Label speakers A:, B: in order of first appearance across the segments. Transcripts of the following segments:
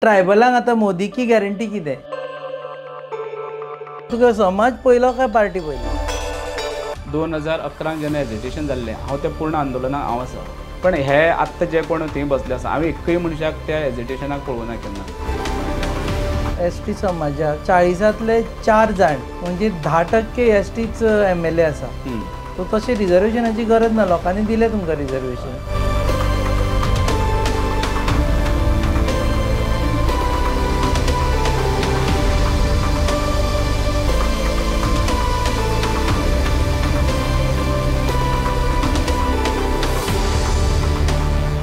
A: ट्रायबलांक आतां मोदी की गॅरंटी कितें? तुका समाज पयलो काय पार्टी पयली?
B: 2011 जेन्ना एजिटेशन जाल्लें हांव त्या पूर्ण आंदोलनाक हांव आसा, पण हे आत्तां जे कोण थंय बसले आसा हांवें एकय मनशाक त्या एजिटेशनाक पळोवना केन्ना।
A: एसटी समाजाक 40तले 4 जाण म्हणजे 10% एसटीच MLA आसा। सो तशें रिजर्वेशनाची गरज ना, लोकांनी दिलें तुमकां रिजर्वेशन।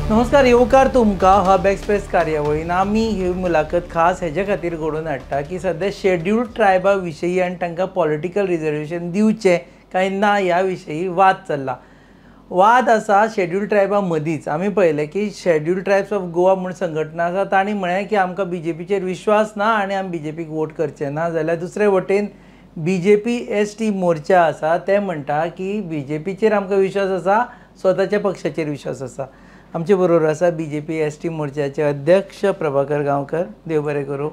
A: नमस्कार, येवकार तुमकां हब एक्सप्रेस कार्यावळीन आमी ही मुलाखत खास हेजे खातीर घडोवन हाडटा की सध्या शेड्यूल्ड ट्रायबा विशयी आनी तांकां पॉलिटिकल रिजर्वेशन दिवचें काय ना ह्या विशयी वाद चल्ला। वाद आसा शेड्यूल्ड ट्रायबा मदींच। आमी पळयलें की शेड्यूल्ड ट्रायब्स ऑफ गोवा म्हूण संघटना आसा तांणी म्हळें की आमकां BJPचेर विश्वास ना आनी आमी BJPक वोट करचें ना। जाल्यार दुसरे वटेन BJP ST मोर्चा आसा ते म्हणटा की BJPचेर आमकां विश्वास आसा, स्वताच्या पक्षाचेर विश्वास आसा। आमचे बरोबर आसा BJP ST मोर्चाचे अध्यक्ष प्रभाकर गांवकर, देव बरें करूं।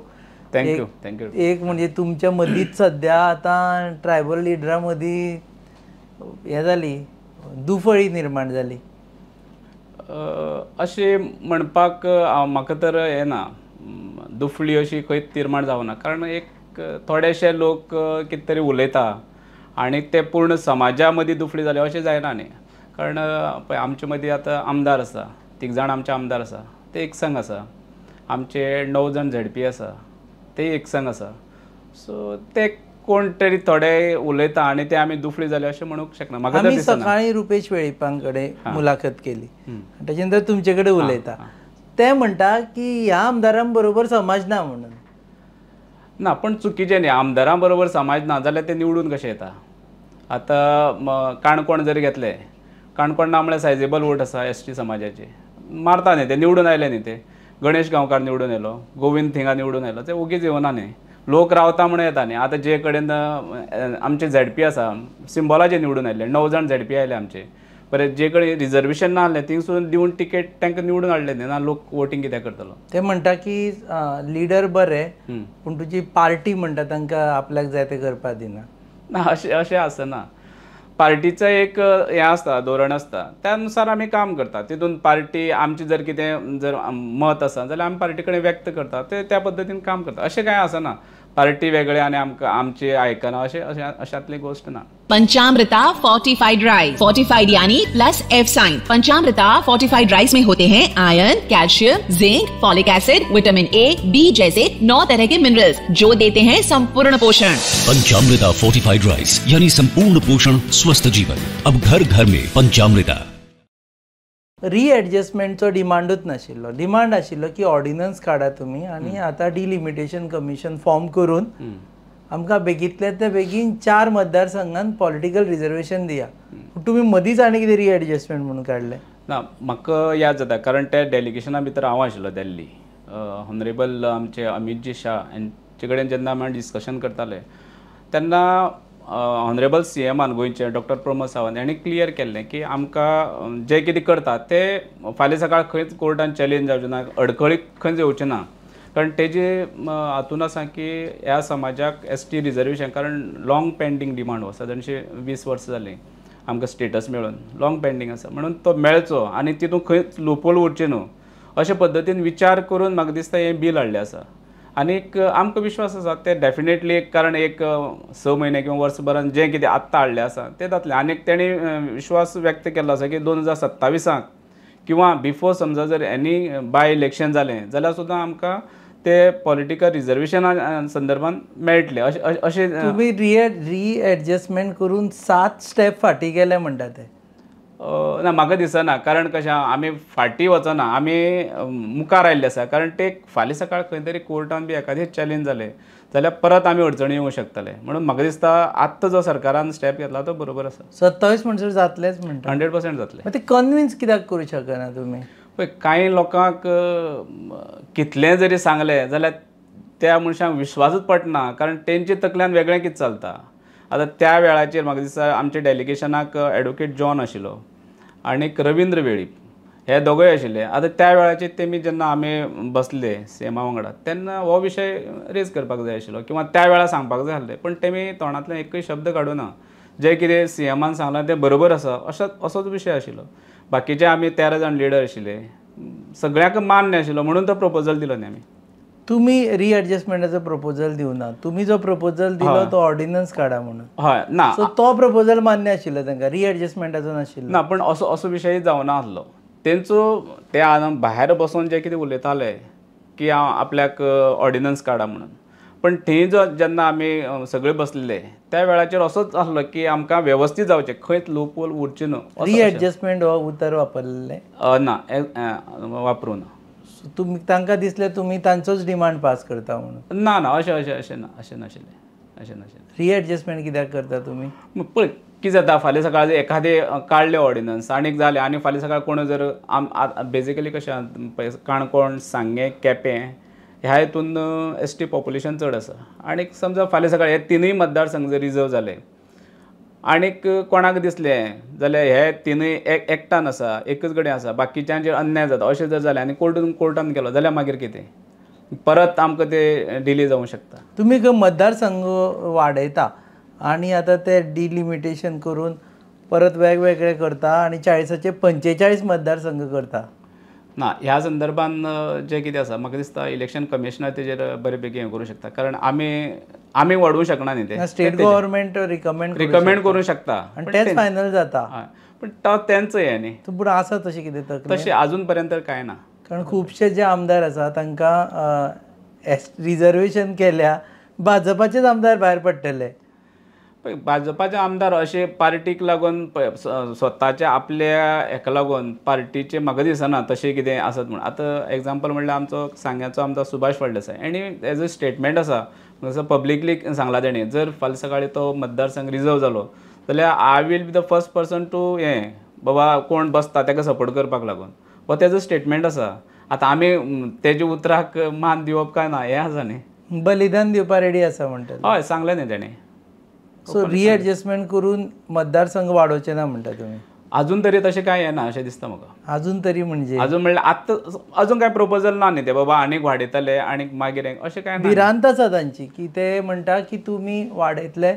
B: थँक्यू।
A: एक म्हणजे तुमच्या मदींच सध्या आतां ट्रायबल लिडरा मदीं हें जाली, दुफळी निर्माण जाली।
B: अशें म्हणपाक म्हाका तर हें ना, दुफळी अशी खंय निर्माण जावना, कारण एक थोडेशे लोक कितें तरी उलयता आनी ते पूर्ण समाजा मदीं दुफळी जाली अशें जायना न्ही। कारण पळय आमचे मदीं आतां आमदार आसा, 3 जाण आमचे आमदार आसा, ते एक संघ आसा। आमचे 9 जाण ZP आसा, ते एक संघ आसा। सो ते कोण तरी थोडे उलयता आनी ते आमी दुफळी जाले अशें म्हणूंक शकना। म्हाका
A: आमी सकाळीं रुपेश वेळीपां कडेन मुलाखत केली, ताचे नंतर तुमचे कडेन उलयता। ते म्हणटा की ह्या आमदारां बरोबर समाज ना म्हणून।
B: ना, पण चुकीचें न्ही, आमदारां बरोबर समाज ना जाल्यार ते निवडून कशें येता? आतां काणकोण जर घेतले, काणकोण नामळे सायजेबल वोट आसा ST समाजाचे, मारता न्ही ते, निवडून आयले न्ही ते। गणेश गांवकार निवडून येयलो, गोविंद थिंगा निवडून येयलो, ते ओगीच येवना न्ही, लोक रावता म्हणून येता न्ही। आतां जे कडेन आमचे ZP आसा, सिंबॉलाचे निवडून आयले, 9 जाण ZP आयले आमचे। बरें, जे कडेन रिजर्वेशन ना आसलें थिंगसून दिवन टिकेट तांकां निवडून हाडले न्ही, ना लोक वोटींग कित्याक करतलो?
A: ते म्हणटा की लिडर बरे पूण तुजी पार्टी म्हणटा तांकां आपल्याक जाय तें करपाक दिना।
B: ना, अशें आसना। पार्टीचं एक हें आसता, धोरण आसता, त्या अनुसार आमी काम करता। तितून पार्टी आमची जर कितें जर मत आसा जाल्यार आमी पार्टी कडेन व्यक्त करता, ते त्या पद्दतीन काम करता। अशें कांय आसना पार्टी वेगळे आनी आमकां आमची आयकना अशातली गोष्ट ना।
C: पंचामृता फोर्टिफाइड राइस, फोर्टिफाइड यानी plus F sign. Panchamrita fortified rice में होते हैं iron, calcium, zinc, folic acid, vitamin A, B जैसे 9 तरह के मिनरल्स जो देते हैं संपूर्ण पोषण।
D: पंचामृता फोर्टिफाइड राइस यानी संपूर्ण पोषण, स्वस्थ जीवन। अब घर घर में पंचामृता।
A: रीएडजस्टमेंटचो डिमांडूच नाशिल्लो, डिमांड आशिल्लो की ऑर्डिनन्स काडा तुमी आनी आतां डिलिमिटेशन कमिशन फॉर्म करून आमकां बेगींतले ते बेगीन 4 मतदारसंघांत पॉलिटिकल रिजर्वेशन दिया। तुमी मदींच आनी कितें रीएडजस्टमेंट म्हणून काडलें?
B: ना, म्हाका याद जाता, कारण त्या डेलिगेशना भितर हांव आशिल्लो दिल्ली। ऑनरेबल आमचे अमितजी शाह हांचे कडेन जेन्ना आमी डिस्कशन करताले तेन्ना ऑनरेबल CMान गोंयचे डॉक्टर प्रमोद सावंत हांणी क्लियर केल्लें की आमकां जे कितें करता ते फाल्यां सकाळ खंयच कोर्टान चॅलेंज जावचें ना, अडखळीक खंयच येवचें ना। कारण तेजे हातून आसा की ह्या समाजाक ST रिजर्वेशन, कारण लॉंग पेंडींग डिमांड हो, सादारणशी 20 वर्सां जालीं आमकां स्टेटस मेळून, लॉंग पेंडींग आसा, म्हणून तो मेळचो आनी तितून खंयच लुपहोल उरचें न्हू अशे पद्दतीन विचार करून म्हाका दिसता हें बील हाडलें आसा। आनीक आमकां विश्वास आसा ते डेफिनेटली, कारण एक 6 म्हयने किंवा वर्सभरान जें कितें आत्तां हाडलें आसा तें जातलें। आनीक तेणी विश्वास व्यक्त केल्लो आसा की 2027 किंवा बिफोर समजा जर एनी बाय इलेक्शन जालें जाल्यार सुद्दां आमकां ते पॉलिटिकल रिजर्वेशना संदर्भान मेळटले अशें।
A: तुमी रीएडजस्टमेंट करून 7 स्टेप फाटीं गेले म्हणटा ते?
B: ना, म्हाका दिसना, कारण कशें आमी फाटीं वचना, आमी मुखार आयिल्ले आसा। कारण ते फाल्यां सकाळ खंय तरी कोर्टान बी एकादें चॅलेंज जालें जाल्यार परत आमी अडचणी येवंक शकतले। म्हणून म्हाका दिसता आत्तां जो सरकारान स्टेप घेतला तो बरोबर आसा।
A: 27 म्हणसर जातलेंच म्हणटा?
B: 100% जातलें।
A: ते कन्विन्स कित्याक करूं शकना तुमी?
B: पळय, कांय लोकांक कितलें जरी सांगलें जाल्यार त्या मनशांक विश्वासूच पटना, कारण तेंचे तकल्यान वेगळें कितें चलता। आतां त्या वेळाचेर म्हाका दिसता आमच्या डेलिगेशनाक एडवोकेट जॉन आशिल्लो आनीक रविंद्र वेळीप हे दोगूय आशिल्ले. आतां त्या वेळाचेर तेमी जेन्ना आमी बसले सीएमा वांगडा तेन्ना हो विशय रेज करपाक जाय आशिल्लो किंवा त्या वेळार सांगपाक जाय आसलें, पण तेमी तोंडांतल्यान एकूय शब्द काडूना. जें कितें सीएमान सांगलां तें बरोबर आसा असोच विशय आशिल्लो. बाकीचे आमी 13 जाण लिडर आशिल्ले, सगळ्यांक मान्य आशिल्लो म्हणून तो प्रपोजल दिलो न्ही आमी.
A: तुम्ही रिएडजस्टमेंटाचो प्रपोजल दिवना, तुम्ही जो प्रपोजल दिलो तो ऑर्डिनन्स काडा म्हणून.
B: हय ना,
A: सो तो प्रपोजल मान्य आशिल्लो तांकां, रिएडजस्टमेंटाचो नाशिल्लो.
B: ना, पण असो विशय जावना आसलो तेंचो. ते भायर बसून जे कितें उलयताले की आपल्याक ऑर्डिनन्स काडा म्हणून, पण थंय जेन्ना आमी सगळे बसलेले त्या वेळाचेर असोच आसलो की आमकां वेवस्थीत जावचें, खंयच लूपहोल उरची न्हू.
A: रिएडजस्टमेंट हो उतर वापरलेले
B: ना, वापरून
A: तुम्ही तांकां दिसलें तुमी तांचोच डिमांड पास करता म्हणून.
B: ना अशें नाशिल्लें.
A: रिएडजस्टमेंट कित्याक करता तुमी?
B: पळय कितें जाता, फाल्यां सकाळ एखादे काडले ऑर्डिनन्स आनीक जाले आनी फाल्यां सकाळ कोण जर बेजिकली कशें काणकोण, सांगें, केपें ह्या हितून ST पॉप्युलेशन चड आसा. आनीक समजा फाल्यां सकाळ हे तिनूय मतदारसंघ जर रिजर्व जाले आनीक कोणाक दिसलें जाल्यार हे तिनूय एकठाण आसा, एकच कडेन आसा, बाकीच्यांचेर अन्याय जाता अशें जर जालें आनी कोर्टान गेलो जाल्यार मागीर कितें, परत आमकां ते डिले जावंक शकता.
A: तुमी मतदारसंघ वाडयता आनी आतां ते डिलिमिटेशन करून परत वेगवेगळे करता आनी 40चे 45 मतदारसंघ करता.
B: ना, ह्या संदर्भान जें कितें आसा म्हाका दिसता इलेक्शन कमिशनर तेजेर बरे पैकी हें करूं शकता, कारण आमी वाडूंक शकना न्ही ते.
A: स्टेट गव्हर्नमेंट रिकमेंड
B: करूं शकता
A: आनी तेच फायनल जाता.
B: पण तो तेंचो हें न्ही.
A: पूण आसा तशें कितें तकलेंत?
B: तशें आजून पर्यंत कांय ना.
A: कारण खुबशे जे आमदार आसा तांकां रिजर्वेशन केल्या भाजपाचेच आमदार भायर पडटले.
B: पळय, भाजपाचे आमदार अशे पार्टीक लागून स्वताच्या आपल्या हेका लागून पार्टीचे म्हाका दिसना तशें कितें आसत म्हणून. आतां एग्जाम्पल म्हणल्यार आमचो सांग्याचो आमदार सुभाष फळदेसाय हेणी एज अ स्टेटमेंट आसा जसं पब्लिकली सांगलां तेणी, जर फाल्यां सकाळी तो मतदारसंघ रिजर्व जालो जाल्यार I will be the first person to हें बाबा कोण बसता ताका सपोर्ट करपाक लागून, हो तेजो स्टेटमेंट आसा. आतां आमी तेज्या उतराक मान दिवप काय ना हें आसा न्ही.
A: बलिदान दिवपा रेडी आसा म्हणटा.
B: हय, सांगलें न्ही तेणें.
A: सो रिएडजस्टमेंट करून मतदारसंघ वाडोवचे ना म्हणटा तुमी?
B: अजून तरी तशें कांय येना अशें दिसता म्हाका.
A: अजून तरी म्हणजे
B: अजून म्हणल्यार आतां अजून कांय प्रपोजल ना न्ही ते बाबा आनीक वाडयतले आनीक मागीर अशें कांय ना.
A: भिरांत आसा तांची की ते म्हणटा की तुमी वाडयतले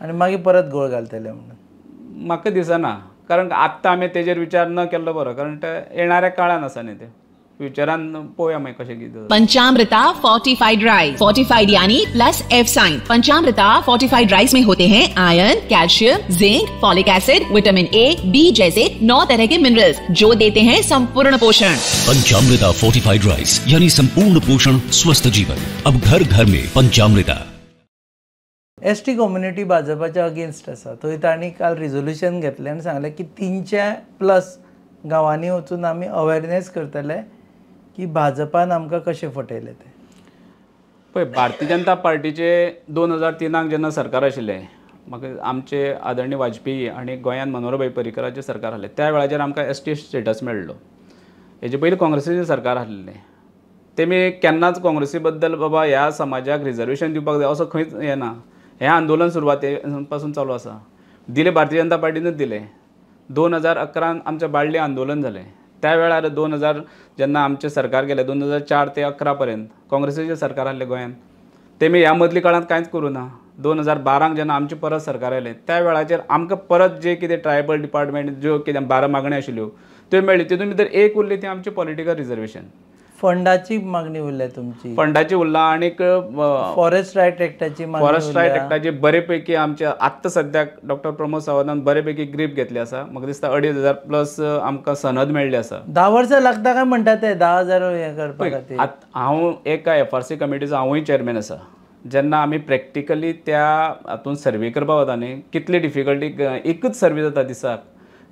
A: आनी मागीर परत घोळ घालतले म्हणून.
B: म्हाका दिसना, कारण आत्तां आमी तेजेर विचार न केल्लो बरो, कारण ते येणाऱ्या काळान आसा न्ही ते. फ्युचरान पळोवया मागीर कशें कितें.
C: पंचामृता फोर्टिफाइड राइस, फोर्टिफाइड यानी plus F sign. Panchamrita fortified rice में होते हैं iron, calcium, zinc, folic acid, vitamin A, B जैसे 9 तरह के मिनरल्स जो देते हैं संपूर्ण पोषण.
D: पंचामृता फोर्टिफाइड राइस यानी संपूर्ण पोषण स्वस्थ जीवन. अब घर घर में पंचामृता.
A: ST कम्युनिटी भाजपाच्या अगेन्स्ट आसा. थंय तांणी काल रिजोल्युशन घेतलें आनी सांगलें की 300+ गांवांनी वचून आमी अवेरनेस करतले की भाजपान आमकां कशें फटयलें तें.
B: पळय, भारतीय जनता पार्टीचे 2003 जेन्ना सरकार आशिल्लें, म्हाका आमचे आदरणीय वाजपेयी आनी गोंयांत मनोहरभाई पर्रीकराचें सरकार आसलें त्या वेळाचेर आमकां ST स्टेटस मेळ्ळो. हेजे पयलीं काँग्रेसीचें सरकार आसलेलें. तेमी केन्नाच काँग्रेसी बद्दल बाबा ह्या समाजाक रिजर्वेशन दिवपाक जाय असो खंयच हें ना. हें आंदोलन सुरवाते पासून चालू आसा. दिलें भारतीय जनता पार्टीनूच दिलें. 2011 आमचें बाळ्ळें आंदोलन जालें. त्या वेळार 2000 जेन्ना आमचें सरकार गेलें 2004 ते 11 पर्यंत काँग्रेसीचें सरकार आसलें गोंयांत, तेमी ह्या मदली काळांत कांयच करूं ना. 2012 जेन्ना आमचें परत सरकार आयलें त्या वेळाचेर आमकां परत जे कितें ट्रायबल डिपार्टमेंट ज्यो कितें 12 मागण्यो आशिल्ल्यो त्यो मेळ्ळ्यो. तितून भितर एक उरली ती आमची पॉलिटिकल रिजर्वेशन.
A: फंडाची मागणी उरल्या तुमची?
B: फंडाची उरला आनीक
A: फॉरेस्ट रायट एक्टाची मागणी.
B: फॉरेस्ट रायट एक्टाची बरे पैकी आमच्या आत्तां सद्याक डॉक्टर प्रमोद सावंतान बरे पैकी ग्रीप घेतली आसा. म्हाका दिसता 2,500+ आमकां सनद मेळ्ळी आसा.
A: 10 वर्सां लागता काय म्हणटा ते 10,000 हें करपा खातीर?
B: हांव एका FRC कमिटीचो हांवूय चेअरमॅन आसा. जेन्ना आमी प्रॅक्टिकली त्या हातूंत सर्वे करपाक वता न्ही, कितली डिफिकल्टी. एकच सर्वे जाता दिसाक.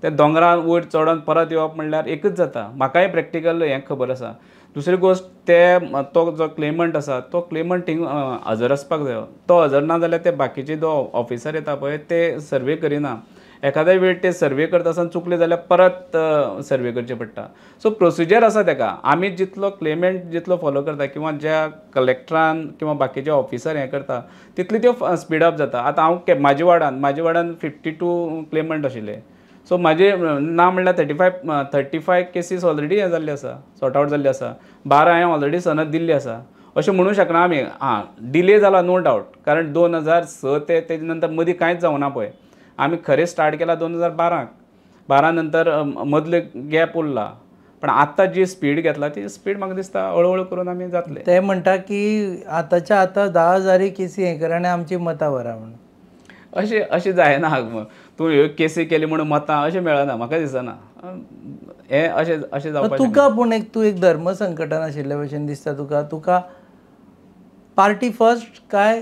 B: ते दोंगरार वयर चडोन परत येवप म्हणल्यार एकच जाता. म्हाकाय प्रॅक्टिकल हें खबर आसा. दुसरी गोश्ट तो जो क्लेमंट आसा तो क्लेमंट थिंग हजर आसपाक जायो. तो हजर ना जाल्यार ते बाकीचे जो ऑफिसर येता पळय ते सर्वे करिना. एखाद्या वेळ ते सर्वे करता आसतना चुकले जाल्यार परत सर्वे करचें पडटा. सो प्रोसिजर आसा तेका. आमी जितलो क्लेमंट जितलो फॉलो करता किंवा ज्या कलेक्टरान किंवा बाकीचे ऑफिसर हें करता तितली त्यो स्पीड अप जाता. आतां हांव म्हाज्या वार्डान 52 क्लेमंट आशिल्ले. सो माझे ना म्हणल्यार 35 केसीस ऑलरेडी हे जाल्ले आसा, सॉर्ट आवट जाल्ले आसा. 12 हांवें ऑलरेडी सनद दिल्ली आसा. अशें म्हणूं शकना आमी डिले जाला नो डावट, कारण 2006 ते तेजे नंतर मदीं कांयच जावना पळय. आमी खरें स्टार्ट केला 2012. 12 नंतर मदले गॅप उरला, पण आतां जी स्पीड घेतला ती स्पीड म्हाका दिसता हळू करून आमी जातले.
A: ते म्हणटा की आतांच्या आतां 10,000 केसी हें कर आनी आमची मतां व्हरा म्हणून.
B: अशें जायना. तूं ह्यो केसी केली म्हणून मतां अशें मेळना, म्हाका दिसना हें अशें जावपाक
A: तुका पूण तूं एक धर्म संकटान आशिल्ले भशेन दिसता तुका पार्टी फर्स्ट काय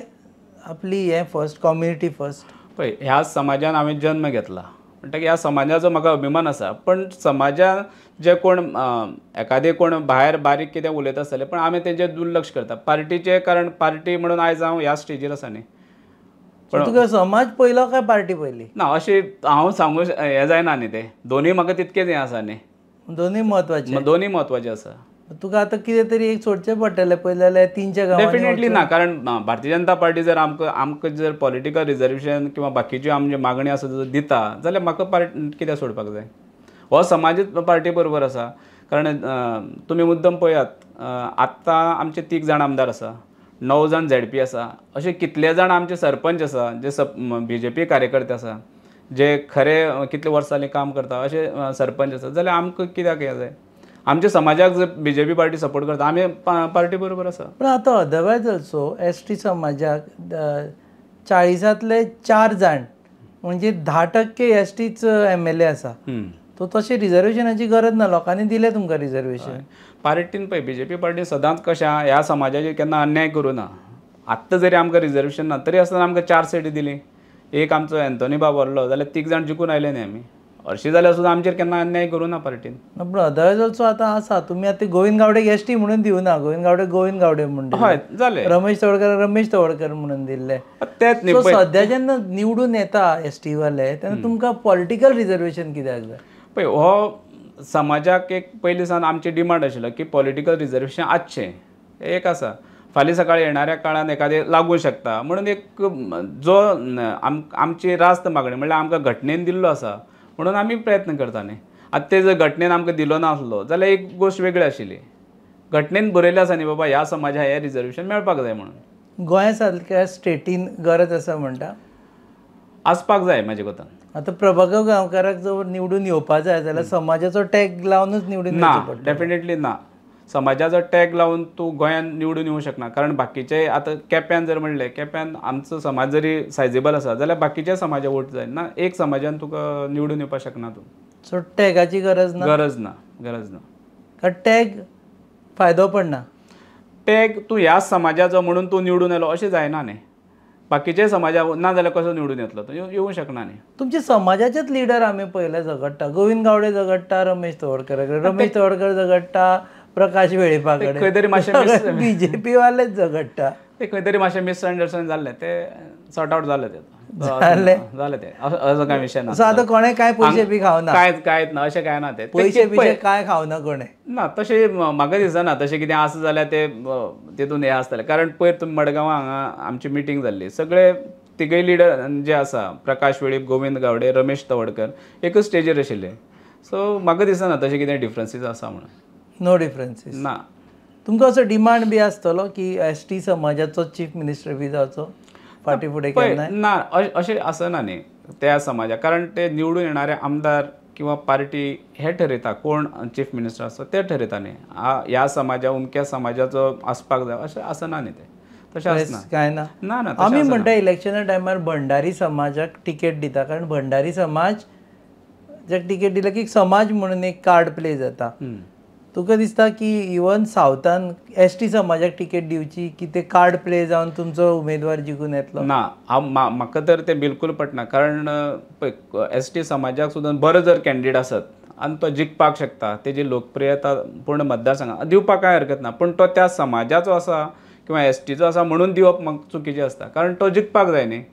A: आपली हें फर्स्ट, कम्युनिटी फर्स्ट?
B: पळय, ह्या समाजान हांवें जन्म घेतला म्हणटकीर ह्या समाजाचो म्हाका अभिमान आसा. पण समाजान जे कोण एकादे कोण भायर बारीक कितें उलयत आसतले, पण आमी तेंचेर दुर्लक्ष करता पार्टीचे, कारण पार्टी म्हणून आयज हांव ह्या स्टेजीर आसा न्ही.
A: पण तुका समाज पयलो काय पार्टी पयली?
B: ना अशें हांव सांगूं हें जायना न्ही. ते दोनूय म्हाका तितकेच हें आसा न्ही.
A: दोनूय म्हत्वाचे.
B: दोनूय म्हत्वाचे आसा.
A: तुका आतां कितें तरी एक सोडचें पडटलें पयलें जाल्यार 3च्या गांवांनी.
B: डेफिनेटली ना, कारण भारतीय जनता पार्टी जर आमकां जर पॉलिटिकल रिजर्वेशन किंवा बाकीच्यो आमच्यो मागणी आसा जर दिता जाल्यार म्हाका पार्टी कित्याक सोडपाक जाय? हो समाजूच पार्टी बरोबर आसा. कारण तुमी मुद्दम पळयात आत्तां आमचे 3 जाण आमदार आसा, 9 जाण ZP आसा, अशे कितले जाण आमचे सरपंच आसा जे BJP कार्यकर्ते आसा, जे खरे कितले वर्सां जालीं काम करता अशे सरपंच आसा. जाल्यार आमकां कित्याक हें जाय? आमच्या समाजाक जर BJP पार्टी सपोर्ट करता आमी पार्टी बरोबर आसा.
A: पण आतां अदरवायज ऑल्सो ST समाजाक 40तले 4 जाण म्हणजे 10% STच MLA आसा. तो तशें रिजर्वेशनाची गरज ना, लोकांनी दिलें तुमकां रिजर्वेशन.
B: पार्टीन पळय BJP पार्टी सदांच कशें ह्या समाजाचेर केन्ना अन्याय करूं ना. आत्तां जरी आमकां रिजर्वेशन ना तरी आसतना आमकां 4 सीटी दिली. एक आमचो एंथोनी बाब व्हरलो जाल्यार 3 जाण जिखून आयले न्ही आमी. हरशीं जाल्यार सुद्दां आमचेर केन्ना अन्याय करूं ना पार्टीन.
A: पूण अदरवायज ऑल्सो आतां आसा, तुमी आतां गोविंद गावडेक ST म्हणून दिवना, गोविंद गावडे म्हणून.
B: हय जालें.
A: रमेश तवडकर म्हणून दिल्ले.
B: तेंच न्ही.
A: सद्या जेन्ना निवडून येता ST वाले तेन्ना तुमकां पॉलिटिकल रिजर्वेशन कित्याक जाय?
B: पळय, हो समाजाक एक पयलीं सावन आमची डिमांड आशिल्लो की पॉलिटिकल रिजर्वेशन आसचें. एक आसा फाल्यां सकाळीं येणाऱ्या काळान एखादें लागूं शकता म्हणून एक जो आमची रास्त मागणी म्हणल्यार आमकां घटनेन दिल्लो आसा म्हणून आमी प्रयत्न करता न्ही. आतां ते जर घटनेन आमकां दिलो नासलो जाल्यार एक गोश्ट वेगळी आशिल्ली. घटनेन बरयल्लें आसा न्ही बाबा ह्या समाजाक हें रिजर्वेशन मेळपाक जाय म्हणून.
A: गोंया सारक्या स्टेटीन गरज आसा म्हणटा?
B: आसपाक जाय म्हाजे कोतान.
A: आतां प्रभाकर गांवकाराक जर निवडून येवपा जाय जाल्यार समाजाचो टॅग लावनूच निवडून
B: ना,
A: येवचें पडटलें.
B: डेफिनेटली ना. समाजाचो टॅग लावन तूं गोंयान निवडून येवंक शकना. कारण बाकीचे आतां केप्यान जर म्हणलें, केप्यान आमचो समाज जरी सायजेबल आसा जाल्यार बाकीच्या समाजा वोट जाय ना. एक समाजान तुका निवडून येवपाक शकना तूं.
A: सो टॅगाची गरज ना?
B: गरज ना.
A: कारण टॅग फायदो पडना.
B: टॅग तूं ह्या समाजाचो म्हणून तूं निवडून येयलो अशें जायना न्ही. बाकीचे समाजा ना जाल्यार कसो निवडून येतलो तो? येवंक शकना न्ही.
A: तुमचे समाजाचेच लिडर आमी पयले झगडटा. गोविंद गावडे झगडटा रमेश तवडकर झगडटा, प्रकाश वेळीपा कडेन.
B: खंय तरी मातशें
A: BJP वालेच झगडटा.
B: ते खंय तरी मातशें मिसअंडरस्टँड जाल्लें, ते सॉर्ट आवट जालें. जालें ते असो कांय विशय ना.
A: सो आतां कोणें कांय पयशे बी खावना?
B: कांयच ना, अशें कांय ना. ते
A: पयशे बिशे कांय खावना कोणें?
B: ना तशें म्हाका दिसना. तशें कितें आसा जाल्यार ते तितून हें आसतलें. कारण पयर तुमी मडगांवां हांगा आमची मिटींग जाल्ली, सगळे तिगय लिडर जे आसा प्रकाश वेळीप, गोविंद गावडे, रमेश तवडकर एकच स्टेजीर आशिल्ले. सो म्हाका दिसना तशें कितें डिफरन्सीस आसा म्हणून.
A: नो डिफरन्सीस
B: ना.
A: तुमकां असो डिमांड बी आसतलो की ST समाजाचो चीफ मिनिस्टर बी जावचो फाटी फुडें केन्नाय? ना,
B: अशें आसना न्ही त्या समाजाक. कारण ते निवडून येणारे आमदार किंवा पार्टी हे ठरयता कोण चीफ मिनिस्टर आसता, ते ठरयता न्ही. ह्या समाजा उमक्या समाजाचो आसपाक जाय अशें आसना न्ही. ते तशें आसना.
A: कांय ना.
B: ना
A: आमी म्हणटा इलेक्शना टायमार भंडारी समाजाक टिकेट दिता, कारण भंडारी समाज ज्याक टिकेट दिला की समाज म्हणून एक कार्ड प्ले जाता. तुका दिसता की इवन सावथान ST समाजाक टिकेट दिवची की ते कार्ड प्ले जावन तुमचो उमेदवार जिखून येतलो?
B: ना, म्हाका तर ते बिलकूल पटना. कारण ST समाजाक सुद्दां बरो जर कॅन्डिडेट आसत आनी तो जिखपाक शकता, तेजी लोकप्रियता पूर्ण मतदारसंघात दिवपाक कांय हरकत ना. पण तो त्या समाजाचो आसा किंवा STचो आसा म्हणून दिवप म्हाका चुकीचें आसता. कारण तो जिखपाक जाय न्ही.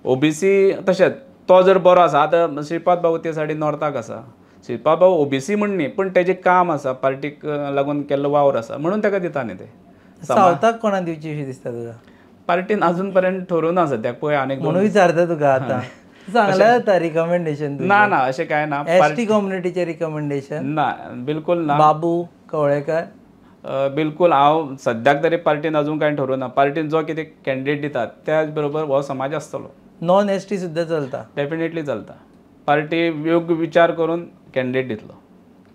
B: OBC तशेंच तो जर बरो आसा, आतां श्रीपाद बाबू ते सायडीन नॉर्थाक आसा, श्रीपाद बाबू OBC म्हण न्ही, पण तेजें काम आसा, पार्टीक लागून केल्लो वावर आसा म्हणून ताका दिता न्ही. ते
A: सावथाक कोणाक दिवची अशी दिसता तुका?
B: पार्टीन अजून पर्यंत ठरोवन आसा सद्याक. पळय आनीक
A: म्हणून विचारता तुका आतां. चांगला जाता रिकमेंडेशन
B: ना ना अशें कांय ना.
A: एसटी कम्युनिटीचे रिकमेंडेशन
B: ना बिलकुल ना.
A: बाबू कवळेकर
B: बिलकुल हांव सद्याक तरी पार्टीन अजून कांय ठरवना. पार्टीन जो कितें कॅन्डिडेट दितात त्याच बरोबर हो समाज आसतलो.
A: नॉन एसटी सुद्दां चलता.
B: डेफिनेटली चलता. पार्टी योग्य विचार करून कॅन्डिडेट दितलो.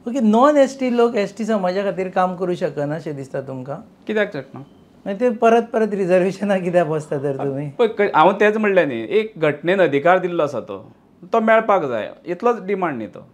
A: ओके, नॉन एसटी लोक एसटी समाजा खातीर काम करूं शकना अशें दिसता तुमकां?
B: कित्याक शकना?
A: मागीर ते परत परत रिजर्वेशना कित्याक बसता तर तुमी?
B: पळय हांव तेच म्हणलें न्ही, एक घटनेन अधिकार दिल्लो आसा तो मेळपाक जाय, इतलोच डिमांड न्ही तो.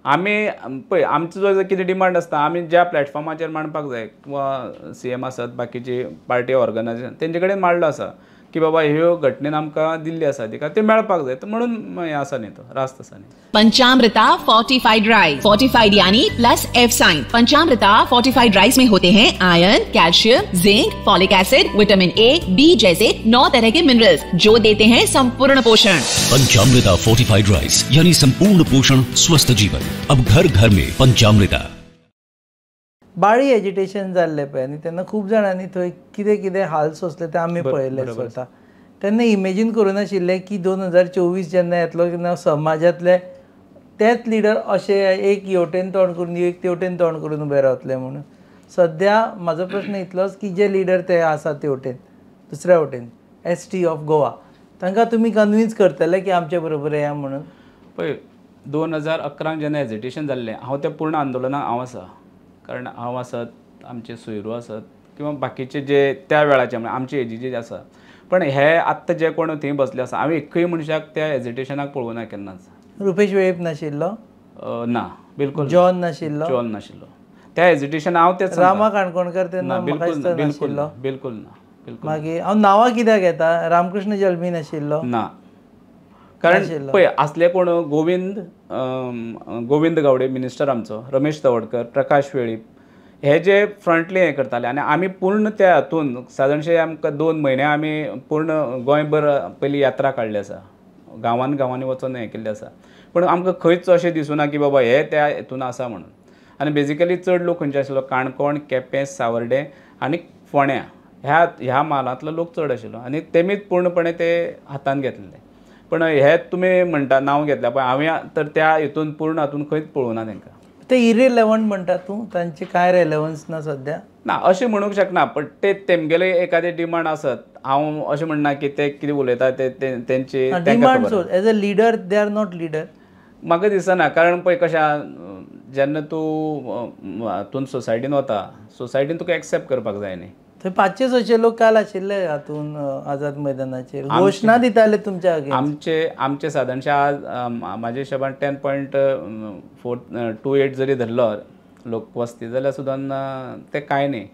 B: आमी पळय आमचो जो कितें डिमांड आसता आमी ज्या प्लॅटफॉर्माचेर मांडपाक जाय किंवा CM आसत बाकीची पार्टी ऑर्गनायझेशन तेंचे कडेन मांडलो आसा की बाबा ह्यो घटनेन आमकां दिल्ली आसा अधिकार ते मेळपाक जाय, म्हणून हें आसा न्ही तो रास्त आसा न्ही.
C: पंचामृता फोर्टिफाइड राइस, फोर्टिफाइड यानी plus F sign. Panchamrita fortified rice में होते हैं iron, calcium, zinc, folic acid, vitamin A, B जैसे 9 तरह के मिनरल्स जो देते हैं संपूर्ण पोषण।
D: पंचामृता फोर्टिफाइड राइस यानी संपूर्ण पोषण स्वस्थ जीवन। अब घर घर में पंचामृता।
A: बाळी एजिटेशन जाल्लें पळय न्ही तेन्ना खूब जाणांनी थंय कितें कितें हाल सोंसले ते आमी पळयले स्वता. तेन्ना इमेजीन करूं नाशिल्लें की 2024 जेन्ना येतलो तेन्ना समाजांतले तेच लिडर अशे एक हेवटेन तोंड करून एक तेवटेन तोंड करून उबे रावतले म्हणून. सद्या म्हाजो प्रश्न इतलोच की जे लिडर ते आसा तेवटेन दुसऱ्या वटेन ST ऑफ गोवा तांकां तुमी कन्विन्स करतले की आमचे बरोबर येया म्हणून?
B: पळय 2011 जेन्ना एजिटेशन जाल्लें हांव त्या पूर्ण आंदोलनाक हांव आसा. कारण हांव आसत, आमचे सोयरू आसत किंवा बाकीचे जे त्या वेळाचे म्हणजे आमचे एजीचे जे आसा. पण हे आत्तां जे कोण थंय बसले आसा हांवें एकूय मनशाक त्या एजिटेशनाक पळोवना केन्नाच.
A: रुपेश वेळीप नाशिल्लो?
B: ना बिलकुल.
A: जॉन नाशिल्लो?
B: जॉन नाशिल्लो. त्या एजिटेशन हांव तेच
A: रामा काणकोणकर तेन्ना
B: बिलकुल ना बिलकुल ना.
A: मागीर हांव नांवां कित्याक घेता? रामकृष्ण जल्मी नाशिल्लो?
B: ना. कारण पळय असले कोण गोविंद गावडे मिनिस्टर आमचो, रमेश तवडकर, प्रकाश वेळीप हे जे फ्रंटली हें करताले आनी आमी पूर्ण त्या हातून सादारणशे आमकां 2 म्हयने आमी पूर्ण गोंयभर पयली यात्रा काडली आसा, गांवांनी गांवांनी वचून हें केल्लें आसा. पण आमकां खंयच अशें दिसूना की बाबा हे त्या हितून आसा म्हणून. आनी बेजिकली चड लोक खंयचे आशिल्लो काणकोण, केपें, सावर्डे आनी फोंड्या ह्या मालांतलो लोक चड आशिल्लो आनी तेमीच पूर्णपणे ते हातान घेतलेले. पण हे तुमी म्हणटा नांव घेतल्या पळय हांवें तर त्या हितून पूर्ण हातून खंयच पळोवना तांकां.
A: ते इरिलेवंट म्हणटा तूं? तांचे कांय रेलेवन्स ना सद्या?
B: ना अशें म्हणूंक शकना. पण ते तेमगेले एखादे डिमांड आसत. हांव अशें म्हणना की ते कितें उलयता ते तेंचे
A: डिमांड सोड. As a leader they are not leader?
B: म्हाका दिसना. कारण पळय कशें जेन्ना तूं हातून सोसायटीन वता सोसायटीन तुका एक्सेप्ट करपाक जाय न्ही.
A: थंय 500-600 लोक काल आशिल्ले हातून आझाद मैदानाचेर घोशणा दिताले तुमच्या
B: आमचे सादारणशे आज म्हाज्या हिशोबान 10.428 जरी धरलो लोक वस्ती जाल्यार सुद्दां ते कांय न्ही.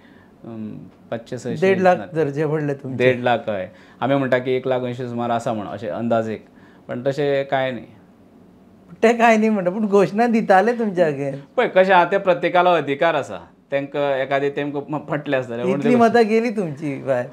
B: 500-600
A: 1.5 लाख धरचे पडले तुमचे?
B: 1.5 लाख हय. आमी म्हणटा की 1,80,000 सुमार आसा म्हणून अशें अंदाजेक. पण तशें कांय न्ही.
A: ते कांय न्ही म्हणटा पूण घोशणा दिताले तुमच्या हागेर.
B: पळय कशें आहा ते प्रत्येकालो अधिकार आसा. तांकां एखादी तेमकां पटलें आसतलें.
A: इतली मतां गेली तुमची भायर?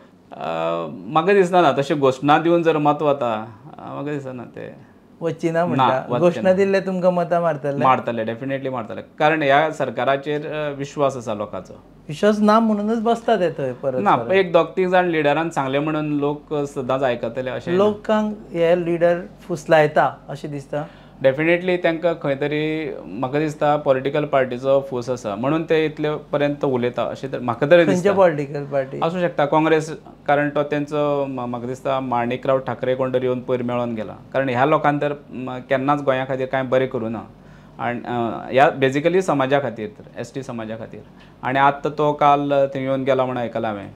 B: म्हाका दिसना तशें घोशणा दिवन जर मत वता म्हाका दिसना ते
A: वचचीना म्हणटा. घोशणा दिल्ले तुमकां मतां मारतले?
B: डेफिनेटली मारतले. कारण ह्या सरकाराचेर विश्वास आसा लोकांचो.
A: विश्वास ना म्हणूनच बसता ते थंय परत?
B: ना एक 2-3 जाण लिडरान सांगले म्हणून लोक सदांच आयकतले अशें?
A: लोकांक हे लिडर फुसलायता अशें दिसता?
B: डेफिनेटली तांकां खंय तरी म्हाका दिसता पॉलिटिकल पार्टीचो फूस आसा म्हणून ते इतले पर्यंत उलयता अशें तर म्हाका तरी दिसता.
A: खंयच्या पॉलिटिकल पार्टी?
B: आसूं शकता काँग्रेस. कारण तो तेंचो म्हाका दिसता माणिकराव ठाकरे कोण तरी येवन पयर मेळोन गेला. कारण ह्या लोकांनी तर केन्नाच गोंया खातीर कांय बरें करूं ना. आनी ह्या बेजिकली समाजा खातीर तर ST समाजा खातीर. आनी आत्तां तो काल थंय येवन गेला म्हणून आयकलां हांवें.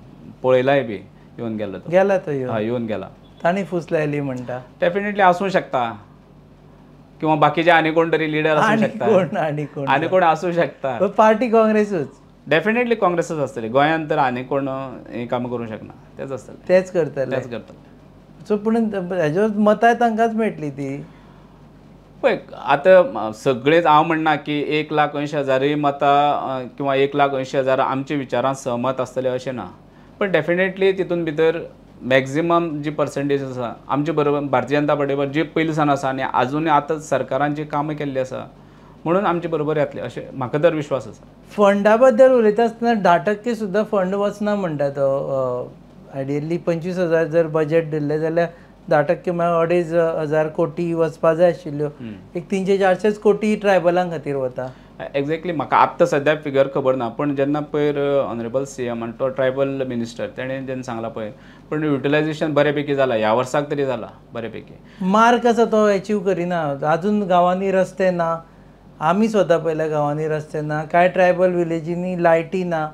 B: पळयलाय बी येवन गेलो तो.
A: गेला तो?
B: हय येवन गेला.
A: तांणी फुसलायली म्हणटा?
B: डेफिनेटली आसूं शकता. किंवा बाकीचे आनी कोण तरी लिडर आसूं शकता. आनी कोण आसूं शकता.
A: पार्टी काँग्रेसूच?
B: डेफिनेटली काँग्रेसच आसतली. गोंयांत तर आनी कोण हें काम करूंक शकना. तेच आसतलें.
A: तेच करतले? सो पूण हेज्यो मतां तांकांच मेळटली ती?
B: पळय आतां सगळेच हांव म्हणना की 1,80,000 मतां किंवा 1,80,000 आमच्या विचारांत सहमत आसतले अशें ना. पण डेफिनेटली तितून भितर मॅक्झिमम जी पर्संटेज आसा आमचे बरोबर भारतीय जनता पार्टी बरोबर जी पयलीं सावन आसा आनी आजुनूय आतां सरकारान जी कामां केल्लीं आसा म्हणून आमचे बरोबर येतले अशें म्हाका तर विश्वास आसा.
A: फंडा बद्दल उलयता आसतना 10% सुद्दां फंड वचना म्हणटा तो. आयडियली 25,000 जर बजेट दिल्लें जाल्यार 10% म्हळ्यार 2,500 कोटी वचपा जाय आशिल्ल्यो एक 300-400 कोटी ट्रायबलां खातीर वता.
B: एक्झॅक्टली म्हाका आत्तां सद्या फिगर खबर ना, पण जेन्ना पयर ऑनरेबल CM आनी तो ट्रायबल मिनिस्टर तेणें जेन्ना सांगलां पळय, पण युटिलायझेशन बऱ्यापैकी जालां, ह्या वर्साक तरी जालां बऱ्यापैकी.
A: मार्क आसा तो अचीव करिना, अजून गांवांनी रस्ते ना, आमी स्वता पयल्या गांवांनी रस्ते ना, कांय ट्रायबल विलेजींनी लायटी ना,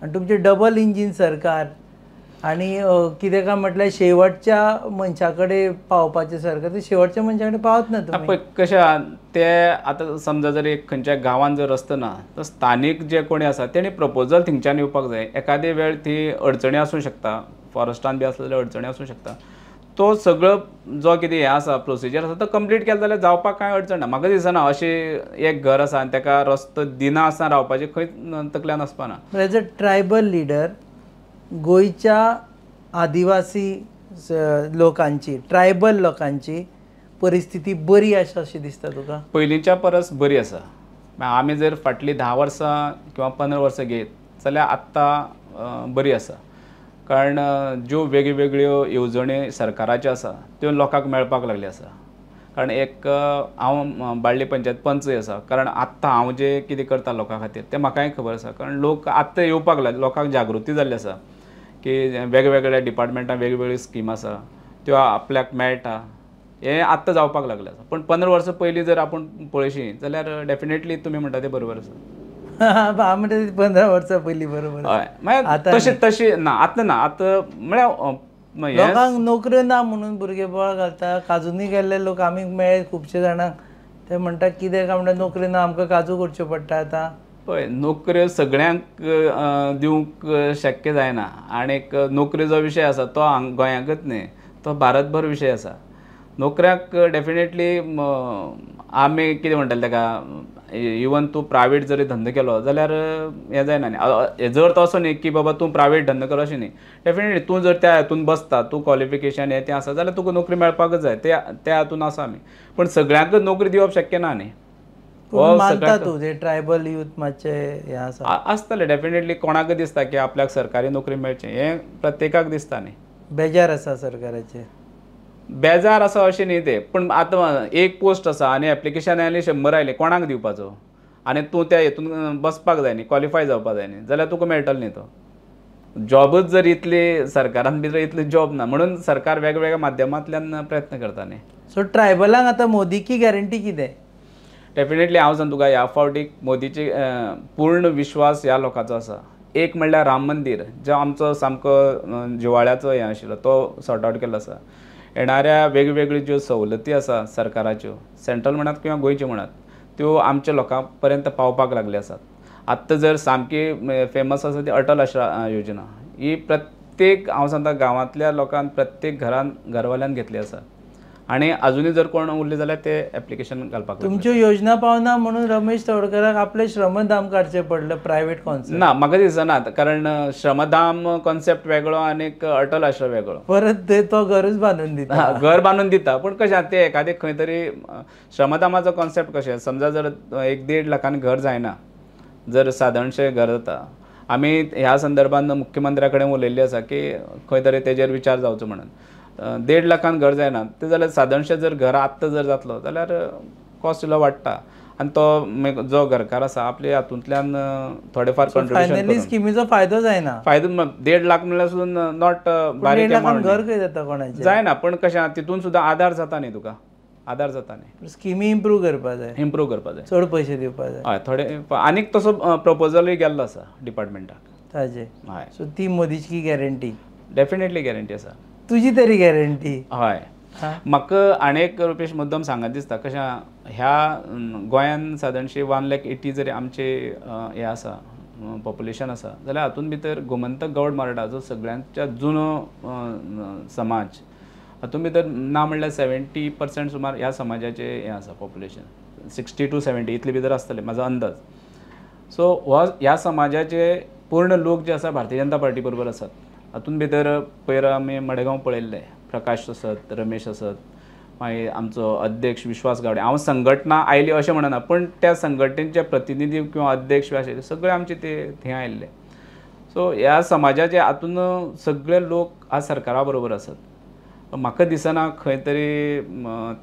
A: आनी तुमचें डबल इंजीन सरकार आनी कितें काय म्हटल्यार शेवटच्या मनशा कडेन पावपाचें सरकार, ते शेवटच्या मनशा कडेन पावत ना तुमी.
B: पळय कशें आहा ते आतां समजा जर एक खंयच्या गांवांत जर रस्तो ना, तर स्थानीक जे कोणी आसा तेणी प्रपोजल थिंगच्यान येवपाक जाय. एखादे वेळ ती अडचणी आसूं शकता, फॉरेस्टान बी आसलेल्यो अडचणी आसूं शकता, तो सगळो जो कितें हें आसा प्रोसिजर आसा तो कंप्लीट केलो जाल्यार जावपाक कांय अडचण ना. म्हाका दिसना अशें एक घर आसा आनी ताका रस्तो दिना आसतना रावपाचें खंय तकल्यान आसपाना.
A: एज अ ट्रायबल लिडर गोंयच्या आदिवासी लोकांची, ट्रायबल लोकांची परिस्थिती बरी आसा अशी दिसता तुका?
B: पयलींच्या परस बरी आसा. आमी जर फाटलीं 10 वर्सां किंवा 15 वर्सां घेत जाल्यार आत्तां बरी आसा. कारण ज्यो वेगळ्यो येवजणी सरकाराच्यो आसा त्यो लोकांक मेळपाक लागली आसा. कारण एक हांव बाळ्ळी पंचायत पंचूय आसा. कारण आत्तां हांव जें कितें करता लोकां खातीर तें म्हाकाय खबर आसा. कारण लोक आत्तां येवपाक लागले, लोकांक जागृती जाल्ली आसा की वेगवेगळ्या डिपार्टमेंटान वेगवेगळ्यो स्कीम आसा त्यो आपल्याक मेळटा, हें आत्तां जावपाक लागलें आसा. पण 15 वर्सां पयलीं जर आपूण पळयशी जाल्यार डेफिनेटली तुमी म्हणटा तें बरोबर आसा.
A: हांव म्हणटा 15 वर्सां पयलीं बरोबर.
B: हय, मागीर तशें ना, आतां ना, आतां म्हळ्यार
A: लोकांक नोकऱ्यो ना म्हणून भुरगे बोवाळ घालता. काजूनी गेल्ले लोक आमी मेळ्ळे खुबशे जाणांक, ते म्हणटा कितें काय म्हणटा नोकरी ना, आमकां काजू करच्यो पडटा आतां.
B: पळय नोकऱ्यो सगळ्यांक दिवंक शक्य जायना. आनीक नोकरी जो विशय आसा तो गोंयांकच न्ही, तो भारतभर विशय आसा. नोकऱ्याक डेफिनेटली आमी कितें म्हणटाले ताका, इवन तूं प्रायवेट जरी धंदो केलो जाल्यार हें जायना न्ही. जर तो असो न्ही की बाबा तूं प्रायवेट धंदो केलो अशें न्ही. डेफिनेटली तूं जर त्या हातून बसता, तूं क्वॉलिफिकेशन हें तें आसा जाल्यार तुका नोकरी मेळपाकच जाय. त्या हातून आसा आमी. पण सगळ्यांकच नोकरी दिवप शक्य ना न्ही.
A: मानता तूं ते ट्रायबल यूथ मातशे हें आसा?
B: आसतलें डेफिनेटली. कोणाकय दिसता की आपल्याक सरकारी नोकरी मेळची, हें प्रत्येकाक दिसता न्ही.
A: बेजार आसा सरकाराचेर?
B: बेजार आसा अशें न्ही तें. पण आतां एक पोस्ट आसा आनी एप्लिकेशन आयलें 100 आयले, कोणाक दिवपाचो? आनी तूं त्या हितून बसपाक जाय न्ही, क्वॉलिफाय जावपाक जाय न्ही, जाल्यार तुका मेळटलो न्ही तो. जॉबच जर इतली सरकारान भितर इतले जॉब ना, म्हणून सरकार वेगवेगळ्या माध्यमांतल्यान प्रयत्न करता न्ही.
A: सो ट्रायबलांक आतां मोदी की गॅरंटी कितें?
B: डेफिनेटली हांव सांगता तुका, ह्या फावटीक मोदीची पूर्ण विश्वास ह्या लोकांचो आसा. एक म्हणल्यार राम मंदीर, जो आमचो सामको जिवाळ्याचो हें आशिल्लो तो सॉर्ट आवट केल्लो आसा. येणाऱ्या वेगवेगळ्यो ज्यो सवलती आसा सरकाराच्यो, सेंट्रल म्हणात किंवा गोंयच्यो म्हणात, त्यो आमच्या लोकां पर्यंत पावपाक लागले आसात. आत्तां जर सामकी फेमस आसा ती अटल आश्रा योजना, ही प्रत्येक हांव सांगता गांवांतल्या लोकांक प्रत्येक घरवाल्यान घेतली आसा. आनी अजुनूय जर कोण उरले जाल्यार ते एप्लिकेशन घालपाक.
A: तुमच्यो योजना पावना म्हणून रमेश तवडकराक आपले श्रमधाम काडचें पडलें, प्रायवेट कॉन्सेप्ट?
B: ना, म्हाका दिसना. कारण श्रमधाम कॉन्सेप्ट वेगळो आनी अटल आश्रम वेगळो.
A: परत तो घरच बांदून दिता.
B: घर बांदून दिता, पण कशें ते एखादें खंय तरी श्रमधामाचो कॉन्सेप्ट कशें, समजा जर 1-1.5 लाखांनी घर जायना, जर सादारणशें घर जाता. आमी ह्या संदर्भान मुख्यमंत्र्या कडेन उलयल्ली आसा की खंय तरी तेजेर विचार जावचो म्हणून. 1.5 लाखान घर जायना ते जाल्यार सादारणशें जर घर आत्तां जर जातलो जाल्यार कॉस्ट इल्लो वाडटा. आनी तो जो घरकार आसा आपल्या हातूंतल्यान थोडे फार
A: कंट्रिब्युशन स्किमीचो फायदो जायना.
B: फायदो 1.5 लाख म्हणल्यार सुद्दां नॉट बारीक अमावंट.
A: घर खंय जाता कोणाचें?
B: जायना, पण कशें तितून सुद्दां आदार जाता न्ही तुका. आदार जाता न्ही.
A: स्किमी इम्प्रूव करपाक जाय.
B: इम्प्रूव करपाक जाय.
A: चड पयशे दिवपाक जाय.
B: हय, थोडे आनीक तसो प्रपोजलूय गेल्लो आसा डिपार्टमेंटाक
A: ताजे.
B: हय.
A: सो ती मोदीची गॅरंटी?
B: डेफिनेटली गॅरंटी आसा.
A: तुजी तरी गॅरंटी?
B: हय. म्हाका आनीक रुपेश मुद्दम सांगत दिसता, कशें ह्या गोंयान सादारणशी 180 जरी आमचे हें आसा पॉप्युलेशन आसा जाल्यार हातूंत भितर गोमंतक गौड मराठा जो सगळ्यांच्या जुनो समाज, हातूंत भितर ना म्हणल्यार 70% सुमार ह्या समाजाचे हें आसा पॉप्युलेशन. 60 to 70 इतले भितर आसतले म्हाजो अंदाज. सो ह्या समाजाचे पूर्ण लोक जे आसा भारतीय जनता पार्टी बरोबर आसात. हातूंत भितर पयर आमी मडगांव पळयल्ले, प्रकाश आसत, रमेश आसत, मागीर आमचो अध्यक्ष विश्वास गावडे. हांव संघटना आयली अशें म्हणना, पण त्या संघटनेचे प्रतिनिधी किंवा अध्यक्ष अशे सगळे आमचे ते थंय आयिल्ले. सो ह्या समाजाचे हातून सगळे लोक आज सरकारा बरोबर आसात. म्हाका दिसना खंय तरी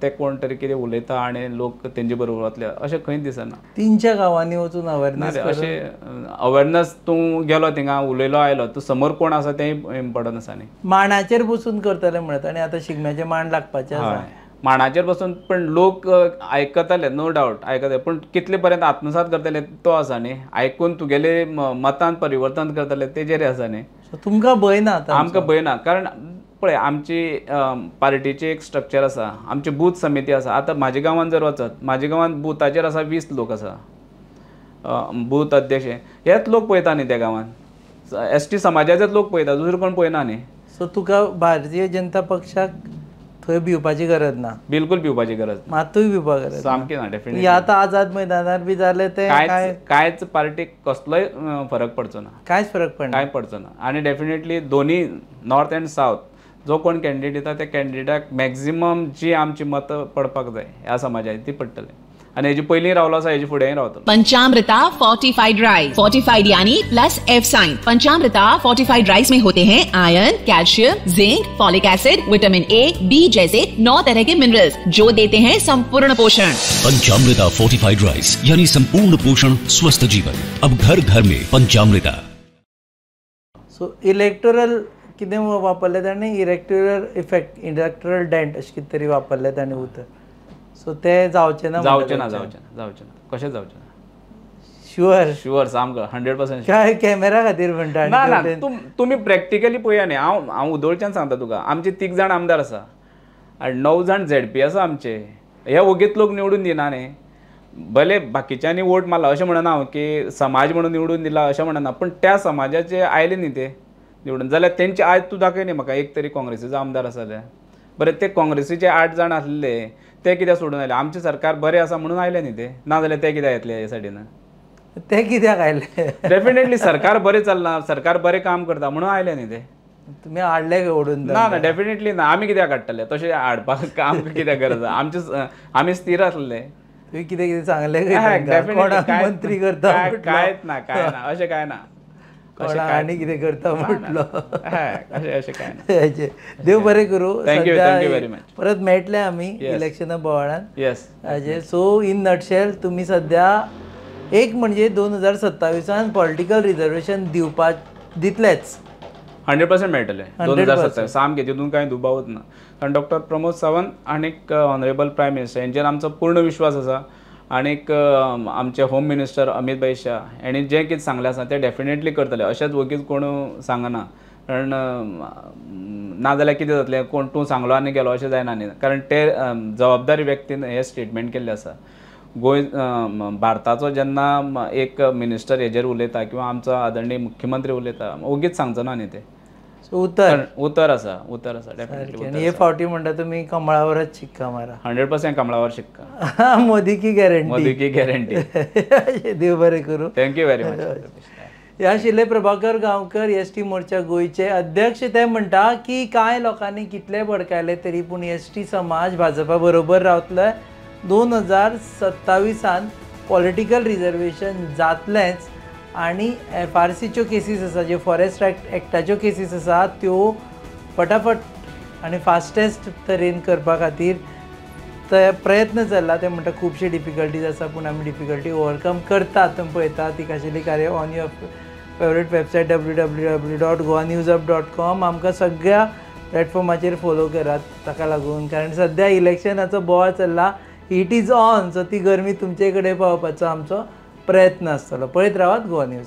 B: ते कोण तरी कितें उलयता आनी लोक तेंचे बरोबर वतले अशें खंय दिसना.
A: 3 गांवांनी वचून अवेरनेस
B: अशें अवेरनेस तूं गेलो थिंगा उलयलो आयलो तूं समोर कोण आसा तें इम्पॉर्टंट आसा न्ही.
A: मांडाचेर बसून करतले म्हणत आनी आतां शिगम्याचे मांड लागपाचे आसा.
B: मांडाचेर बसून पण लोक आयकतले नो डावट आयकतले पण कितले पर्यंत आत्मसात करतले तो आसा न्ही. आयकून तुगेले मतांत परिवर्तन करतले तेजेर आसा न्ही.
A: तुमकां भंय ना?
B: आमकां भंय ना कारण पळय आमची पार्टीची एक स्ट्रक्चर आसा, आमची बूथ समिती आसा. आतां म्हाज्या गांवांत जर वचत म्हाज्या गांवांत बुथाचेर आसा 20 लोक आसा. बूथ अध्यक्ष हेच लोक पळयता न्ही त्या गांवांत. ST समाजाचेच लोक पळयता दुसरे कोण पळयना न्ही.
A: सो तुका भारतीय जनता पक्षाक थंय भिवपाची गरज ना?
B: बिलकुल भिवपाची गरज ना,
A: मातूय भिवपाक गरज
B: सामकी ना. डेफिनेटली
A: आतां आझाद मैदानार बी जाले ते
B: कांयच पार्टीक कसलोय फरक पडचो ना.
A: कांयच फरक पडना.
B: कांय पडचो ना. आनी डेफिनेटली दोनी नॉर्थ एंड सावथ जो कोण कॅन्डिडेट येता त्या कॅन्डिडेटाक मॅक्झिमम जी आमची मतं पडपाक जाय ह्या समाजाची ती पडटली. आणि हेजी पयलीं रावलो आसा हेजी फुडेंय रावतलो.
C: पंचामृता फोर्टिफाइड राइस, फोर्टिफाइड यानी plus F sign. Panchamrita fortified rice में होते हैं iron, calcium, zinc, folic acid, vitamin A, B जैसे 9 तरह के मिनरल्स जो देते हैं संपूर्ण पोषण।
D: पंचामृता फोर्टिफाइड राइस यानी संपूर्ण पोषण स्वस्थ जीवन। अब घर घर में पंचामृता।
A: सो इलेक्टोरल कितें वापरले तांणी इलेक्टोरल इफेक्ट, इलेक्टोरल डेंट अशें कितें तरी वापरले तांणी उतर. सो ते जावचे ना
B: कशें जावचें ना. शुअर सामको 100%.
A: काय कॅमेरा खातीर म्हणटा?
B: ना ना तुमी प्रॅक्टिकली पळया न्ही. हांव उदोळच्यान सांगता तुका आमचे 3 जाण आमदार आसा आनी 9 जाण ZP आसा आमचे. हे ओगीच लोक निवडून दिना न्ही. भले बाकीच्यांनी वोट मारला अशें म्हणना हांव की समाज म्हणून निवडून दिला अशें म्हणना, पण त्या समाजाचे आयले न्ही ते निवडून जाल्यार तेंचे आयज तूं दाखय न्ही म्हाका एक तरी काँग्रेसीचो आमदार आसा जाल्यार. बरें ते काँग्रेसीचे 8 जाण आसले ते कित्याक सोडून आयले? आमचें सरकार बरें आसा म्हणून आयले न्ही ते. ना जाल्यार ते कित्याक येतले ह्या सायडीन?
A: ते कित्याक आयले?
B: डेफिनेटली सरकार बरें चलना, सरकार बरें काम करता म्हणून आयले न्ही ते.
A: तुमी हाडले ओडून?
B: ना ना डेफिनेटली ना. आमी कित्याक हाडटले? तशें हाडपाक काम कित्याक गरज आहा? आमी स्थिर आसले.
A: तुवें कितें कितें सांगलें? मंत्री करता
B: कांयच ना अशें कांय ना.
A: आनी कितें करता म्हटलो
B: अशें कांय ना.
A: देव बरें करूं.
B: Thank you very much.
A: परत मेळटले आमी इलेक्शना बोवाळान.
B: येस.
A: सो इन नटशेल तुमी सद्या एक म्हणजे 2027 पॉलिटिकल रिजर्वेशन दितलेच?
B: 100% मेळटले 2027 सामके. तितून कांय दुबावच ना. कारण डॉक्टर प्रमोद सावंत आनीक ऑनरेबल प्रायम मिनिस्टर हेंचेर आमचो पूर्ण विश्वास आसा. आनीक आमचे होम मिनिस्टर अमित भाई शाह हेणी जें कितें सांगलें आसा तें डेफिनेटली करतले. अशेंच वगीच कोण सांगना. कारण नाजाल्यार कितें जातलें कोण तूं सांगलो आनी गेलो अशें जायना न्ही. कारण ते जबाबदारी व्यक्तीन हे स्टेटमेंट केल्लें आसा. गोंय भारताचो जेन्ना एक मिनिस्टर हेजेर उलयता किंवा आमचो आदरणीय मुख्यमंत्री उलयता ओगीच सांगचो ना न्ही ते. उतर आसा डेफिनेटली.
A: हे फावटी म्हणटा तुमी कमळावरच शिक्का मारा.
B: 100% कमळावर शिक्का.
A: मोदी की गॅरंटी. देव बरें करूं.
B: Thank you very much.
A: हे आशिल्ले प्रभाकर गांवकर ST मोर्चा गोंयचे अध्यक्ष. ते म्हणटा की कांय लोकांनी कितले भडकायले तरी पूण ST समाज भाजपा बरोबर रावतले. 2027 पॉलिटिकल रिजर्वेशन जातलेंच. आनी FRCच्यो केसीस आसा ज्यो फॉरेस्ट एक्टाच्यो केसीस आसा त्यो फटाफट आनी फास्टेस्ट तरेन करपा खातीर ते प्रयत्न चल्ला. ते म्हणटा खुबशी डिफिकल्टीज आसा पूण आमी डिफिकल्टी ओवरकम करतात. तुमी पळयता ती खाशेली कार्य on your favourite website www.goaNewsUp.com. आमकां सगळ्या प्लॅटफॉर्माचेर फॉलो करात ताका लागून. कारण सद्या इलेक्शनाचो बोवाळ चल्ला. Heat is on. सो ती गरमी तुमचे कडेन पावपाचो आमचो प्रयत्न आसतलो. पळयत रावात गोवा न्यूज.